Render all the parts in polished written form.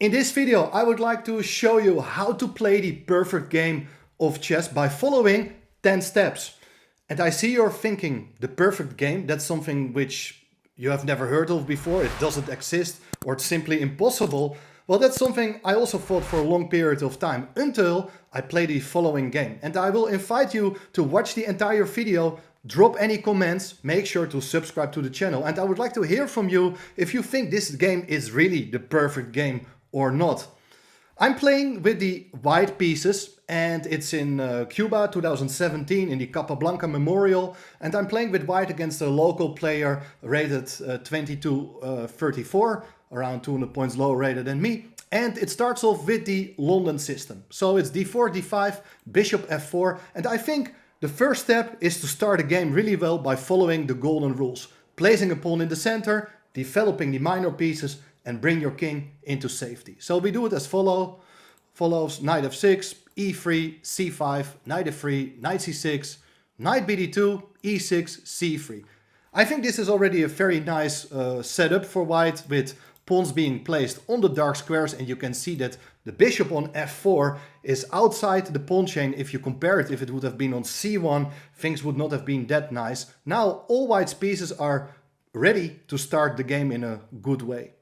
In this video, I would like to show you how to play the perfect game of chess by following 10 steps. And I see you're thinking, the perfect game, that's something which you have never heard of before, it doesn't exist, or it's simply impossible. Well, that's something I also thought for a long period of time, until I play the following game. And I will invite you to watch the entire video, drop any comments, make sure to subscribe to the channel. And I would like to hear from you if you think this game is really the perfect game or not. I'm playing with the white pieces and it's in Cuba 2017 in the Capablanca Memorial, and I'm playing with white against a local player rated 22-34, around 200 points lower rated than me, and it starts off with the London system. So it's d4, d5, bishop f4, and I think the first step is to start a game really well by following the golden rules. Placing a pawn in the center, developing the minor pieces, and bring your king into safety. So we do it as follows: knight f6, e3, c5, knight f3, knight c6, knight bd2, e6, c3. I think this is already a very nice setup for white, with pawns being placed on the dark squares, and you can see that the bishop on f4 is outside the pawn chain. If you compare it, if it would have been on c1, things would not have been that nice. Now all white's pieces are ready to start the game in a good way.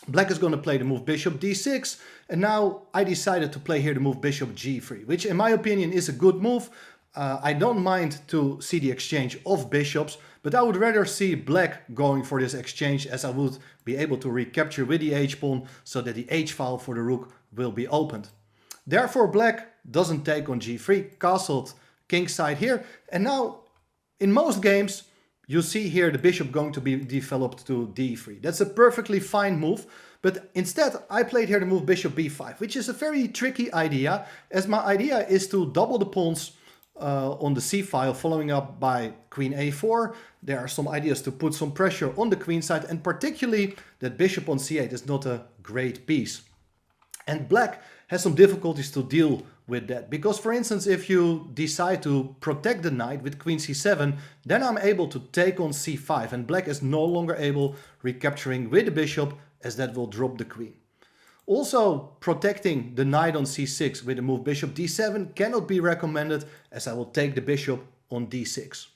Black is going to play the move bishop d6, and now I decided to play here the move bishop g3, which in my opinion is a good move. I don't mind to see the exchange of bishops, but I would rather see black going for this exchange, as I would be able to recapture with the h-pawn so that the h-file for the rook will be opened. Therefore black doesn't take on g3, castled kingside here, and now in most games you see here the bishop going to be developed to d3. That's a perfectly fine move, but instead I played here the move bishop b5, which is a very tricky idea, as my idea is to double the pawns on the c-file, following up by queen a4. There are some ideas to put some pressure on the queen side, and particularly that bishop on c8 is not a great piece. And black has some difficulties to deal with that, because for instance, if you decide to protect the knight with queen c7, then I'm able to take on c5, and black is no longer able recapturing with the bishop, as that will drop the queen. Also, protecting the knight on c6 with the move bishop d7 cannot be recommended, as I will take the bishop on d6.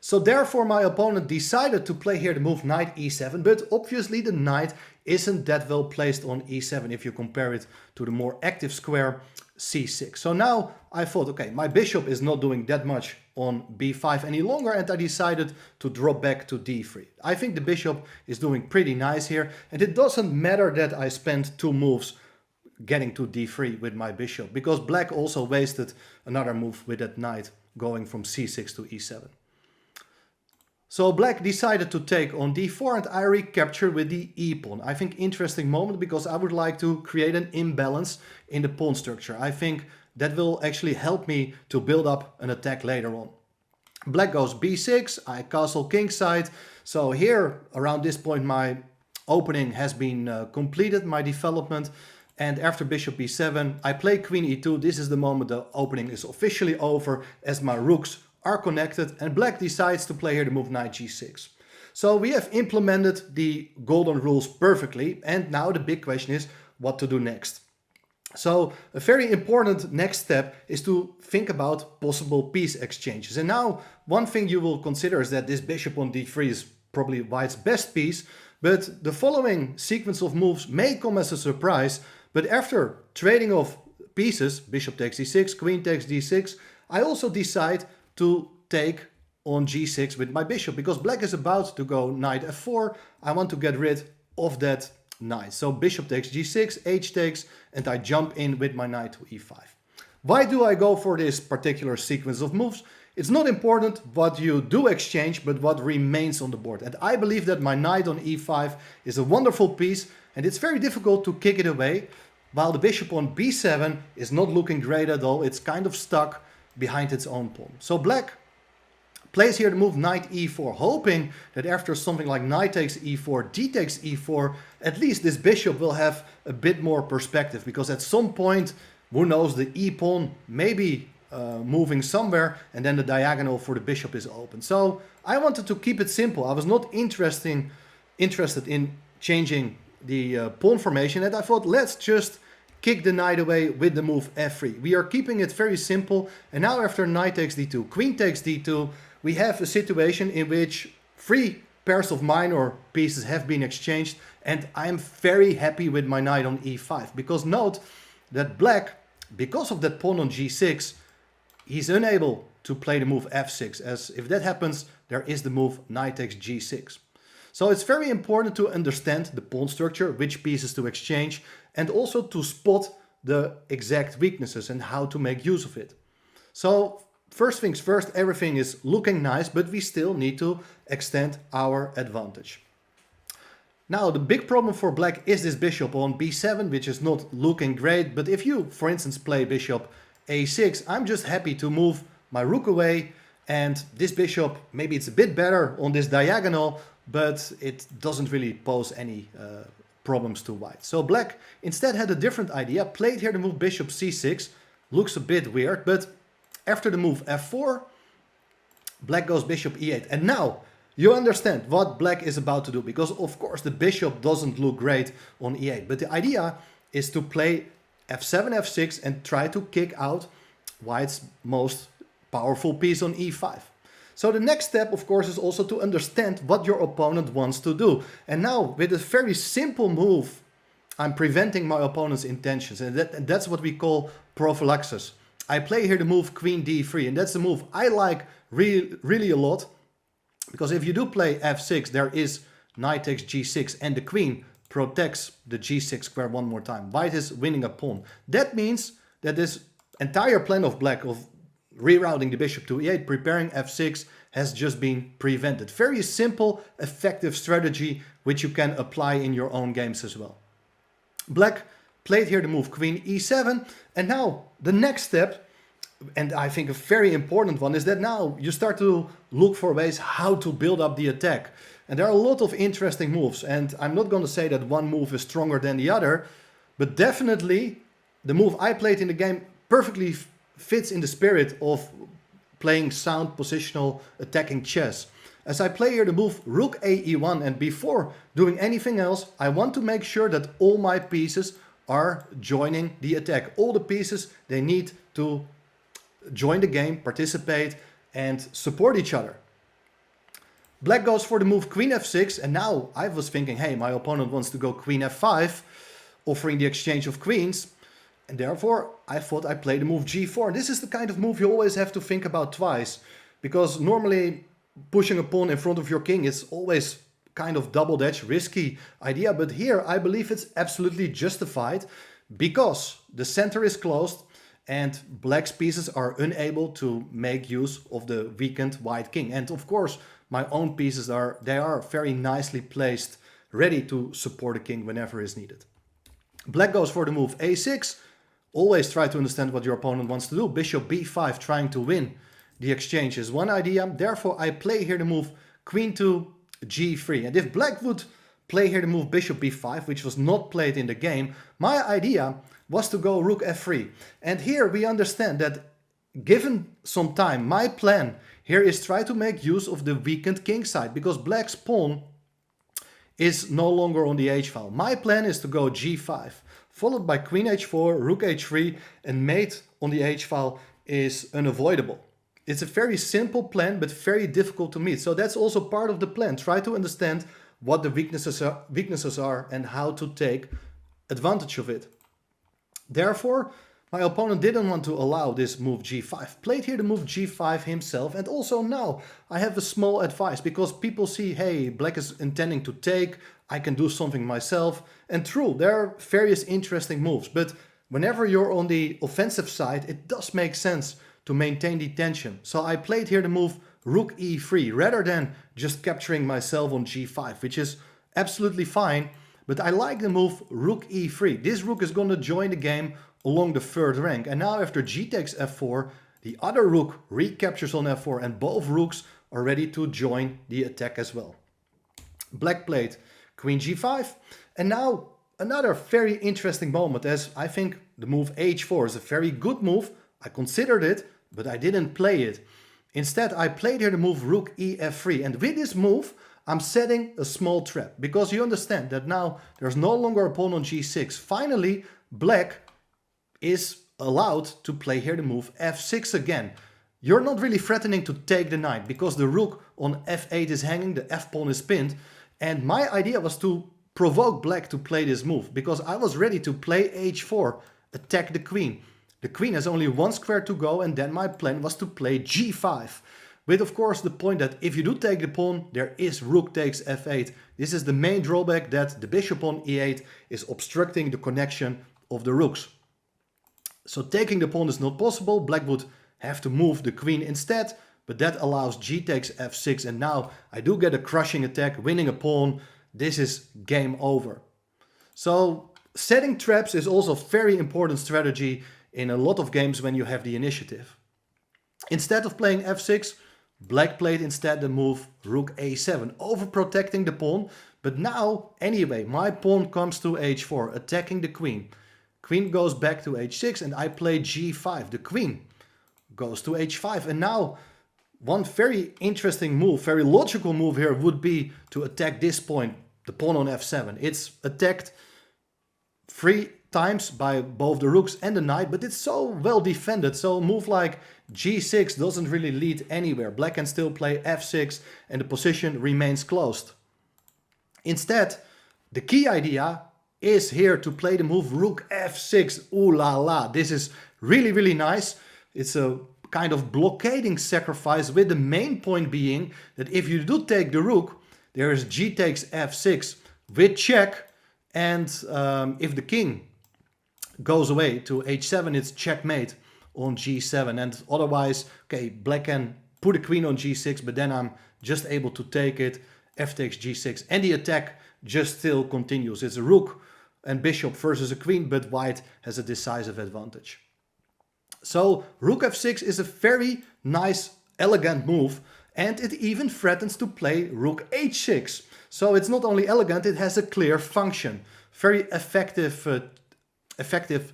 So therefore my opponent decided to play here the move knight e7, but obviously the knight isn't that well placed on e7 if you compare it to the more active square c6. So now I thought, okay, my bishop is not doing that much on b5 any longer, and I decided to drop back to d3. I think the bishop is doing pretty nice here, and it doesn't matter that I spent 2 moves getting to d3 with my bishop, because black also wasted another move with that knight going from c6 to e7. So black decided to take on d4, and I recapture with the e-pawn. I think interesting moment, because I would like to create an imbalance in the pawn structure. I think that will actually help me to build up an attack later on. Black goes b6, I castle kingside. So here, around this point, my opening has been completed, my development. And after bishop b7, I play queen e2. This is the moment the opening is officially over, as my rooks are connected, and black decides to play here the move knight g6. So we have implemented the golden rules perfectly, and now the big question is what to do next. So a very important next step is to think about possible piece exchanges. And now one thing you will consider is that this bishop on d3 is probably white's best piece, but the following sequence of moves may come as a surprise. But after trading off pieces, bishop takes d6, queen takes d6, I also decide to take on g6 with my bishop, because black is about to go knight f4. I want to get rid of that knight. So bishop takes g6, h takes, and I jump in with my knight to e5. Why do I go for this particular sequence of moves? It's not important what you do exchange, but what remains on the board. And I believe that my knight on e5 is a wonderful piece, and it's very difficult to kick it away, while the bishop on b7 is not looking great at all. It's kind of stuck behind its own pawn. So black plays here the move knight e4, hoping that after something like knight takes e4, d takes e4, at least this bishop will have a bit more perspective, because at some point, who knows, the e-pawn may be moving somewhere, and then the diagonal for the bishop is open. So I wanted to keep it simple. I was not interested in changing the pawn formation, and I thought, let's just kick the knight away with the move f3. We are keeping it very simple, and now after knight takes d2, queen takes d2, we have a situation in which 3 pairs of minor pieces have been exchanged, and I'm very happy with my knight on e5, because note that black, because of that pawn on g6, he's unable to play the move f6, as if that happens, there is the move knight takes g6. So it's very important to understand the pawn structure, which pieces to exchange, and also to spot the exact weaknesses and how to make use of it. So first things first, everything is looking nice, but we still need to extend our advantage. Now the big problem for black is this bishop on b7, which is not looking great, but if you, for instance, play bishop a6, I'm just happy to move my rook away, and this bishop, maybe it's a bit better on this diagonal, but it doesn't really pose any problems to white. So black instead had a different idea, played here the move bishop c6, looks a bit weird, but after the move f4, black goes bishop e8. And now you understand what black is about to do, because of course the bishop doesn't look great on e8, but the idea is to play f7, f6 and try to kick out white's most powerful piece on e5. So the next step, of course, is also to understand what your opponent wants to do. And now, with a very simple move, I'm preventing my opponent's intentions. And that's what we call prophylaxis. I play here the move queen d3, and that's the move I like really a lot. Because if you do play f6, there is knight takes g6, and the queen protects the g6 square one more time. White is winning a pawn. That means that this entire plan of black of rerouting the bishop to e8, preparing f6, has just been prevented. Very simple, effective strategy which you can apply in your own games as well. Black played here the move queen e7, and now the next step, and I think a very important one, is that now you start to look for ways how to build up the attack. And there are a lot of interesting moves, and I'm not going to say that one move is stronger than the other, but definitely the move I played in the game perfectly fits in the spirit of playing sound positional attacking chess. As I play here the move rook a e1, and before doing anything else, I want to make sure that all my pieces are joining the attack. All the pieces, they need to join the game, participate, and support each other. Black goes for the move queen f6, and now I was thinking, hey, my opponent wants to go queen f5, offering the exchange of queens. And therefore, I thought I'd play the move g4. This is the kind of move you always have to think about twice. Because normally, pushing a pawn in front of your king is always kind of double-edged, risky idea. But here, I believe it's absolutely justified. Because the center is closed and black's pieces are unable to make use of the weakened white king. And of course, my own pieces are very nicely placed, ready to support the king whenever is needed. Black goes for the move a6. Always try to understand what your opponent wants to do. Bishop b5, trying to win the exchange, is one idea. Therefore, I play here the move queen to g3. And if black would play here the move bishop b5, which was not played in the game, my idea was to go rook f3. And here we understand that given some time, my plan here is try to make use of the weakened king side, because black's pawn is no longer on the h-file. My plan is to go g5. Followed by queen h4, rook h3, and mate on the h-file is unavoidable. It's a very simple plan, but very difficult to meet. So that's also part of the plan. Try to understand what the weaknesses are and how to take advantage of it. Therefore, my opponent didn't want to allow this move g5. Played here the move g5 himself, and also now I have a small advice, because people see, hey, black is intending to take, I can do something myself. And true, there are various interesting moves, but whenever you're on the offensive side, it does make sense to maintain the tension. So I played here the move rook e3, rather than just capturing myself on g5, which is absolutely fine, but I like the move rook e3. This rook is going to join the game along the third rank, and now after g takes f4, the other rook recaptures on f4, and both rooks are ready to join the attack as well. Black played queen g5, and now another very interesting moment, as I think the move h4 is a very good move. I considered it, but I didn't play it. Instead, I played here the move rook ef3, and with this move, I'm setting a small trap because you understand that now there's no longer a pawn on g6. Finally, black is allowed to play here the move f6 again. You're not really threatening to take the knight because the rook on f8 is hanging, the f-pawn is pinned. And my idea was to provoke black to play this move because I was ready to play h4, attack the queen. The queen has only one square to go, and then my plan was to play g5. With of course the point that if you do take the pawn, there is rook takes f8. This is the main drawback, that the bishop on e8 is obstructing the connection of the rooks. So taking the pawn is not possible. Black would have to move the queen instead, but that allows g takes f6, and now I do get a crushing attack, winning a pawn. This is game over. So setting traps is also a very important strategy in a lot of games when you have the initiative. Instead of playing f6, black played instead the move rook a7, overprotecting the pawn. But now, anyway, my pawn comes to h4, attacking the queen. Queen goes back to h6 and I play g5. The queen goes to h5. And now, one very interesting move, very logical move here would be to attack this point, the pawn on f7. It's attacked 3 times by both the rooks and the knight, but it's so well defended. So a move like g6 doesn't really lead anywhere. Black can still play f6 and the position remains closed. Instead, the key idea is here to play the move rook f6. Ooh la la, this is really, really nice. It's a kind of blockading sacrifice, with the main point being that if you do take the rook, there is g takes f6 with check, and if the king goes away to h7, it's checkmate on g7, and otherwise, okay, black can put a queen on g6, but then I'm just able to take it, f takes g6, and the attack just still continues. It's a rook and bishop versus a queen, but white has a decisive advantage. So rook f6 is a very nice, elegant move, and it even threatens to play rook h6. So it's not only elegant, it has a clear function. Very effective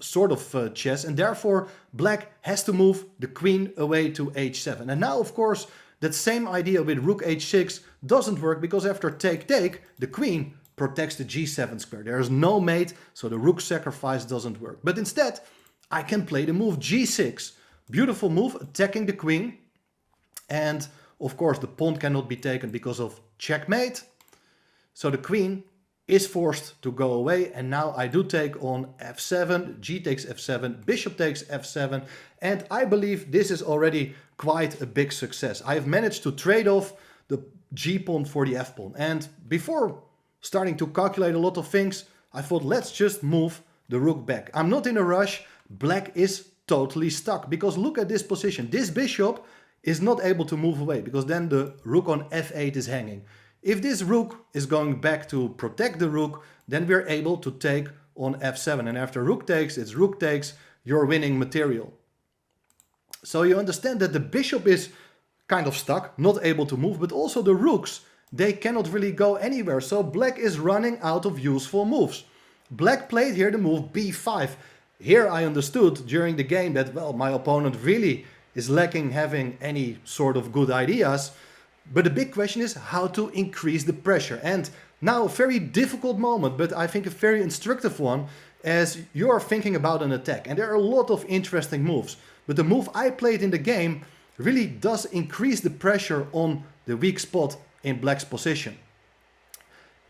sort of chess, and therefore black has to move the queen away to h7. And now, of course, that same idea with rook h6 doesn't work, because after take-take, the queen protects the g7 square. There is no mate, so the rook sacrifice doesn't work. But instead, I can play the move g6. Beautiful move, attacking the queen. And of course, the pawn cannot be taken because of checkmate. So the queen is forced to go away, and now I do take on f7, g takes f7, bishop takes f7, and I believe this is already quite a big success. I have managed to trade off the g pawn for the f pawn, and before starting to calculate a lot of things, I thought, let's just move the rook back. I'm not in a rush. Black is totally stuck, because look at this position. This bishop is not able to move away, because then the rook on f8 is hanging. If this rook is going back to protect the rook, then we're able to take on f7. And after rook takes, it's rook takes, you're winning material. So you understand that the bishop is kind of stuck, not able to move, but also the rooks, they cannot really go anywhere. So black is running out of useful moves. Black played here the move b5. Here I understood during the game that, well, my opponent really is lacking having any sort of good ideas. But the big question is how to increase the pressure. And now a very difficult moment, but I think a very instructive one, as you are thinking about an attack. And there are a lot of interesting moves. But the move I played in the game really does increase the pressure on the weak spot in black's position.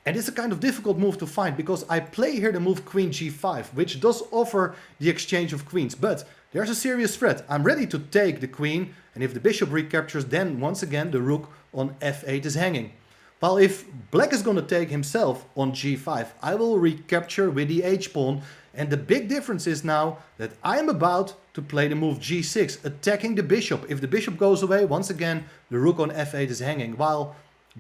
And it's a kind of difficult move to find, because I play here the move queen g5, which does offer the exchange of queens. But there's a serious threat. I'm ready to take the queen, and if the bishop recaptures, then once again the rook on f8 is hanging. While if black is going to take himself on g5, I will recapture with the h-pawn. And the big difference is now that I'm about to play the move g6, attacking the bishop. If the bishop goes away, once again the rook on f8 is hanging. While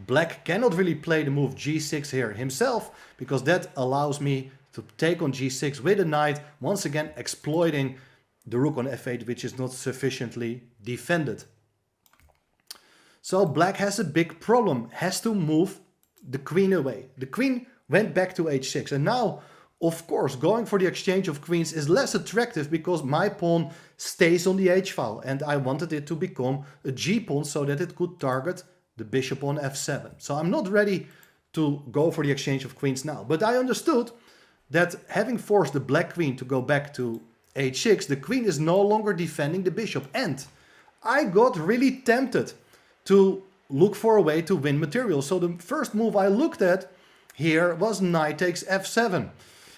black cannot really play the move g6 here himself, because that allows me to take on g6 with a knight, once again exploiting the rook on f8, which is not sufficiently defended. So black has a big problem, has to move the queen away. The queen went back to h6, and now, of course, going for the exchange of queens is less attractive, because my pawn stays on the h-file, and I wanted it to become a g-pawn so that it could target the bishop on f7. So I'm not ready to go for the exchange of queens now. But I understood that having forced the black queen to go back to h6, the queen is no longer defending the bishop. And I got really tempted to look for a way to win material. So the first move I looked at here was knight takes f7.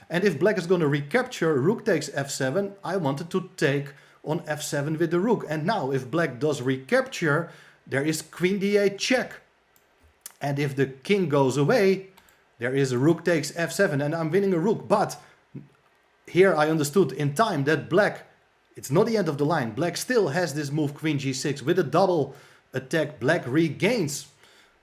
And if black is going to recapture rook takes f7, I wanted to take on f7 with the rook. And now if black does recapture, there is queen d8 check. And if the king goes away, there is a rook takes f7 and I'm winning a rook. But here I understood in time that black, it's not the end of the line. Black still has this move queen g6 with a double attack. Black regains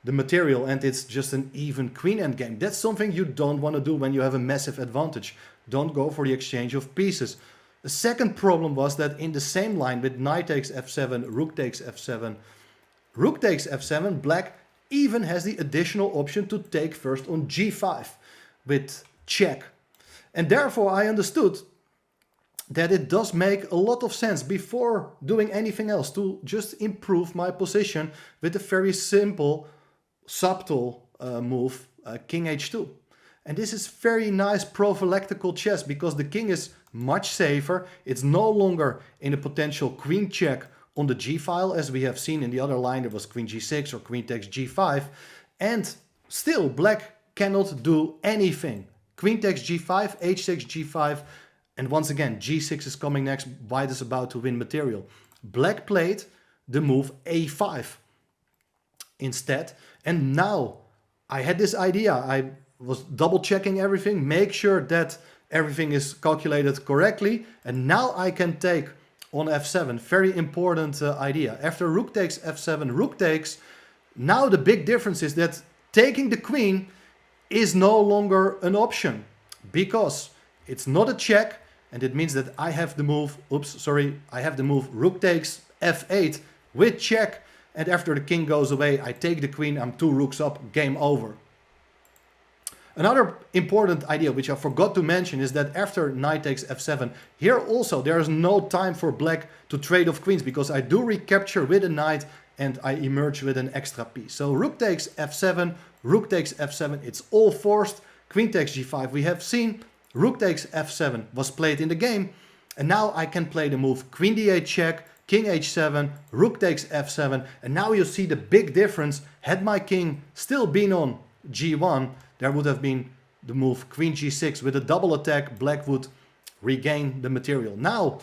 the material and it's just an even queen endgame. That's something you don't want to do when you have a massive advantage. Don't go for the exchange of pieces. The second problem was that in the same line with knight takes f7, rook takes f7, rook takes f7, black even has the additional option to take first on g5 with check. And therefore I understood that it does make a lot of sense before doing anything else to just improve my position with a very simple, subtle move, king h2. And this is very nice prophylactical chess because the king is much safer. It's no longer in a potential queen check on the g file as we have seen in the other line. There was queen g6 or queen takes g5. And still black cannot do anything. Queen takes g5, h6, g5. And once again, g6 is coming next. White is about to win material. Black played the move a5 instead. And now I had this idea. I was double checking everything, make sure that everything is calculated correctly. And now I can take on f7. Very important idea. After rook takes f7, rook takes. Now the big difference is that taking the queen is no longer an option because it's not a check. And it means that I have the move, I have the move rook takes f8 with check. And after the king goes away, I take the queen, I'm 2 rooks up, game over. Another important idea, which I forgot to mention, is that after knight takes f7, here also there is no time for black to trade off queens because I do recapture with a knight and I emerge with an extra piece. So rook takes f7, rook takes f7, it's all forced. Queen takes g5, we have seen. Rook takes f7 was played in the game. And now I can play the move queen d8 check, king h7, rook takes f7. And now you see the big difference. Had my king still been on g1, there would have been the move queen g6 with a double attack. Black would regain the material. Now,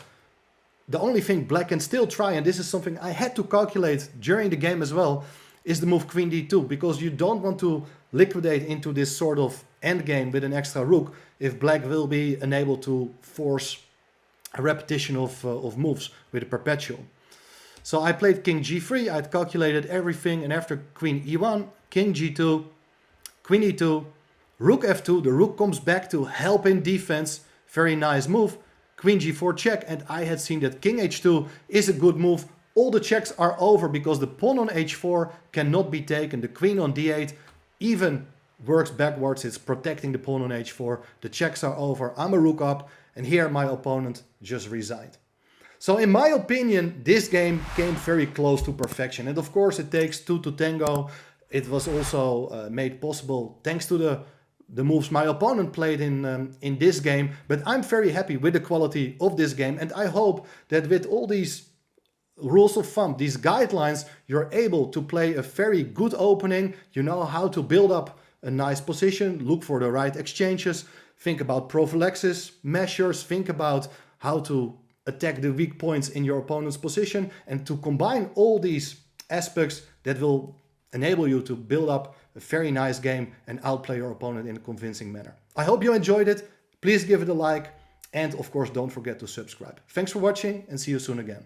the only thing black can still try, and this is something I had to calculate during the game as well, is the move queen d2, because you don't want to liquidate into this sort of endgame with an extra rook if black will be unable to force a repetition of moves with a perpetual. So I played king g3, I'd calculated everything, and after queen e1, king g2, queen e2, rook f2, the rook comes back to help in defense, very nice move, queen g4 check, and I had seen that king h2 is a good move. All the checks are over because the pawn on h4 cannot be taken, the queen on d8 even works backwards, it's protecting the pawn on h4, the checks are over, I'm a rook up, and here my opponent just resigned. So in my opinion, this game came very close to perfection, and of course it takes two to tango. It was also made possible thanks to the moves my opponent played in this game, but I'm very happy with the quality of this game, and I hope that with all these rules of thumb, these guidelines, you're able to play a very good opening. You know how to build up a nice position, look for the right exchanges, think about prophylaxis measures, think about how to attack the weak points in your opponent's position, and to combine all these aspects that will enable you to build up a very nice game and outplay your opponent in a convincing manner. I hope you enjoyed it. Please give it a like, and of course don't forget to subscribe. Thanks for watching and see you soon again.